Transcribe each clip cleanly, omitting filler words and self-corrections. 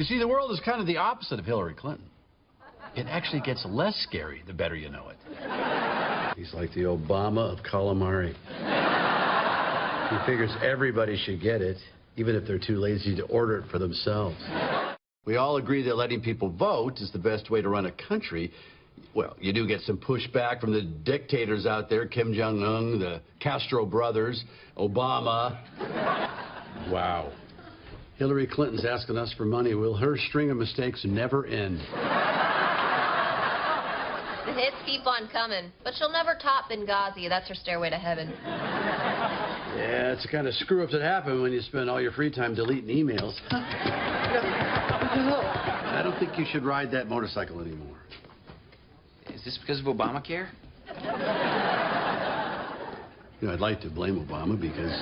You see, the world is kind of the opposite of Hillary Clinton. It actually gets less scary the better you know it. He's like the Obama of calamari. He figures everybody should get it, even if they're too lazy to order it for themselves. We all agree that letting people vote is the best way to run a country. Well, you do get some pushback from the dictators out there, Kim Jong-un, the Castro brothers, Obama. Wow. Hillary Clinton's asking us for money. Will her string of mistakes never end? The hits keep on coming, but she'll never top Benghazi. That's her stairway to heaven. Yeah, it's the kind of screw-ups that happen when you spend all your free time deleting emails. I don't think you should ride that motorcycle anymore. Is this because of Obamacare? You know, I'd like to blame Obama because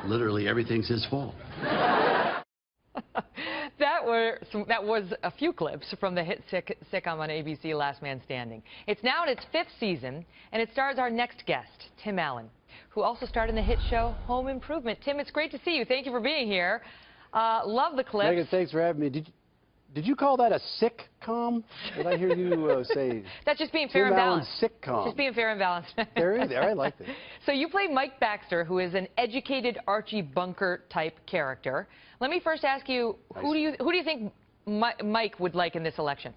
literally everything's his fault. That was a few clips from the hit sitcom on ABC, Last Man Standing. It's now in its 5th season, and it stars our next guest, Tim Allen, who also starred in the hit show Home Improvement. Tim, it's great to see you. Thank you for being here. Love the clips. Megyn, thanks for having me. Did you call that a sitcom? Did I hear you say? That's just being fair and balanced. Sitcom. Just being fair and balanced. There, I like that. So you play Mike Baxter, who is an educated Archie Bunker type character. Let me first ask you, who do you think Mike would like in this election?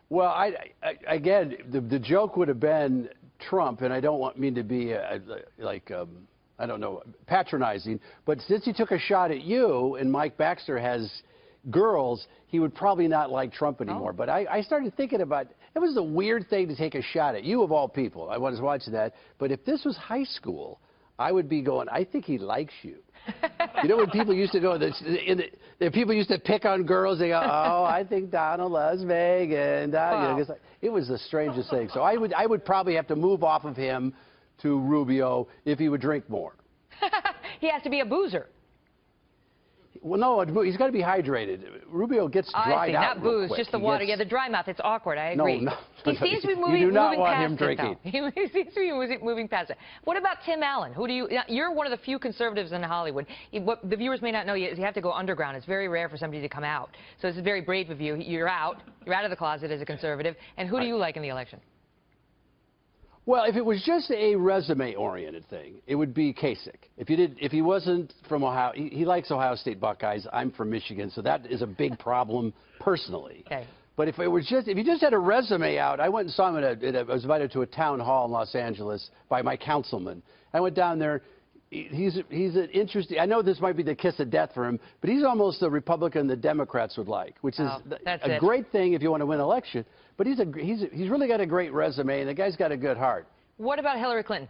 Well, again, the joke would have been Trump, and I don't mean to be I don't know, patronizing, but since he took a shot at you and Mike Baxter has girls, he would probably not like Trump anymore. Oh. But I started thinking about, it was a weird thing to take a shot at you of all people. I was watching that. But if this was high school, I would be going, I think he likes you. You know when people used to go, people used to pick on girls, they go, oh, I think Donald loves Megyn. Wow. You know, it was the strangest thing. So I would probably have to move off of him to Rubio if he would drink more. He has to be a boozer. Well, no, he's got to be hydrated. Rubio gets dried out. Not booze, quick. Just the water. Yeah, the dry mouth. It's awkward. I agree. No, he seems to be moving. You do not want past him drinking. He seems to be moving past it. What about Tim Allen? Who do you? You're one of the few conservatives in Hollywood. What the viewers may not know is you have to go underground. It's very rare for somebody to come out. So this is very brave of you. You're out. You're out of the closet as a conservative. And who do you like in the election? Well, if it was just a resume-oriented thing, it would be Kasich. If he wasn't from Ohio, he likes Ohio State Buckeyes. I'm from Michigan, so that is a big problem personally. Okay. But if you just had a resume out, I went and saw him I was invited to a town hall in Los Angeles by my councilman. I went down there. He's an interesting. I know this might be the kiss of death for him, but he's almost the Republican the Democrats would like, which is a great thing if you want to win an election. But he's really got a great resume, and the guy's got a good heart. What about Hillary Clinton?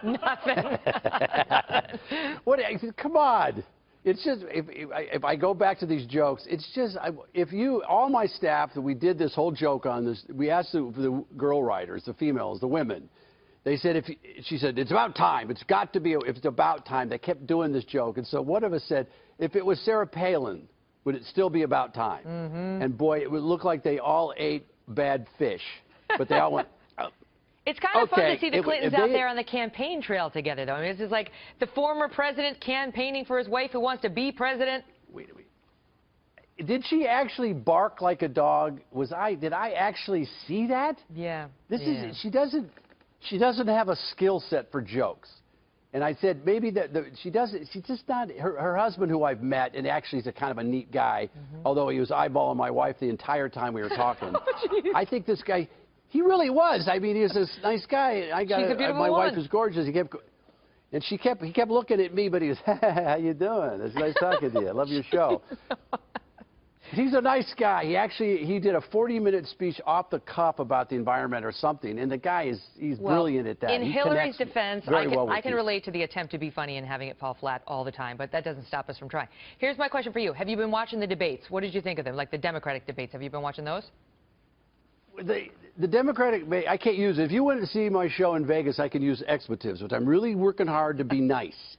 Nothing. Come on. It's just, if I go back to these jokes, it's just, all my staff that we did this whole joke on this, we asked the girl writers, the females, the women, they said, she said, it's about time. It's got to be, if it's about time. They kept doing this joke. And so one of us said, if it was Sarah Palin, would it still be about time? Mm-hmm. And boy, it would look like they all ate bad fish, but they all went, It's kind of fun to see the Clintons out there on the campaign trail together, though. I mean, this is like the former president campaigning for his wife who wants to be president. Wait. Did she actually bark like a dog? Did I actually see that? Yeah. She doesn't have a skill set for jokes. And I said maybe she's just not, her husband, who I've met, and actually is a kind of a neat guy, although he was eyeballing my wife the entire time we were talking. I think this guy, he really was. I mean, he was this nice guy. My wife is gorgeous. He kept looking at me, but he was, how you doing? It's nice talking to you. I love your show. He's a nice guy. He did a 40-minute speech off the cuff about the environment or something, and the guy he's brilliant at that. In Hillary's defense, I can relate to the attempt to be funny and having it fall flat all the time, but that doesn't stop us from trying. Here's my question for you. Have you been watching the debates? What did you think of them, like the Democratic debates? Have you been watching those? The Democratic, I can't use it. If you wanted to see my show in Vegas, I can use expletives, but I'm really working hard to be nice.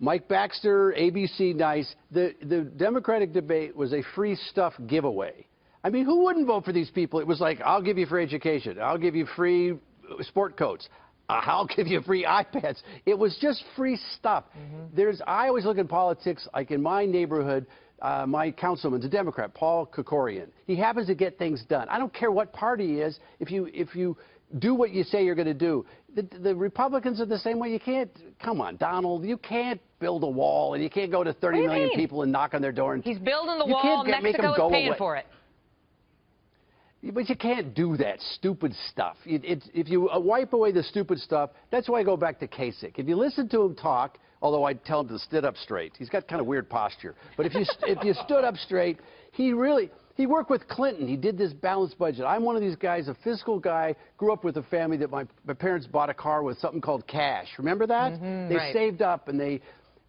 Mike Baxter, ABC, nice. The Democratic debate was a free stuff giveaway. I mean, who wouldn't vote for these people? It was like, I'll give you free education. I'll give you free sport coats. I'll give you free iPads. It was just free stuff. I always look at politics, like in my neighborhood, my councilman's a Democrat, Paul Kokorian. He happens to get things done. I don't care what party he is. If you do what you say you're going to do. The Republicans are the same way. You can't, come on, Donald, you can't build a wall and you can't go to 30 million people and knock on their door. And he's building the wall, Mexico is paying for it. But you can't do that stupid stuff. If you wipe away the stupid stuff, that's why I go back to Kasich. If you listen to him talk, although I tell him to sit up straight, he's got kind of weird posture. But if you stood up straight, he worked with Clinton. He did this balanced budget. I'm one of these guys, a fiscal guy, grew up with a family that my parents bought a car with something called cash. Remember that? They saved up and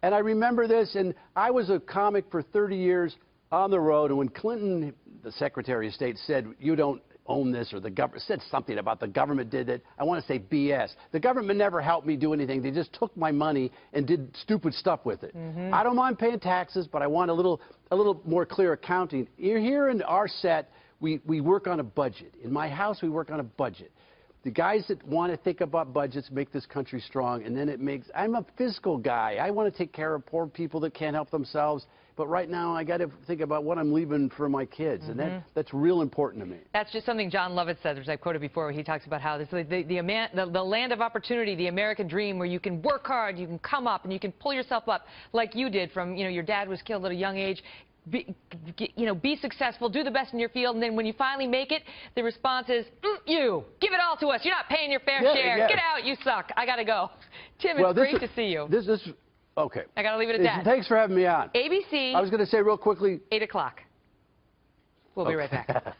I remember this, and I was a comic for 30 years on the road, and when Clinton, the Secretary of State, said, you don't own this, or the government said something about the government did it, I want to say BS. The government never helped me do anything. They just took my money and did stupid stuff with it. I don't mind paying taxes, but I want a little more clear accounting. Here in our set, we work on a budget. In my house, we work on a budget. The guys that want to think about budgets make this country strong, and then I'm a fiscal guy. I want to take care of poor people that can't help themselves. But right now, I got to think about what I'm leaving for my kids, and that's real important to me. That's just something John Lovett said, which I quoted before, where he talks about how this is the land of opportunity, the American dream, where you can work hard, you can come up, and you can pull yourself up like you did from, your dad was killed at a young age. Be successful, do the best in your field, and then when you finally make it, the response is, you, give it all to us. You're not paying your fair share. Get out, you suck. I got to go. Tim, it's great to see you. Okay. I got to leave it at that. Thanks for having me on. ABC. I was going to say real quickly. 8 o'clock. We'll be right back.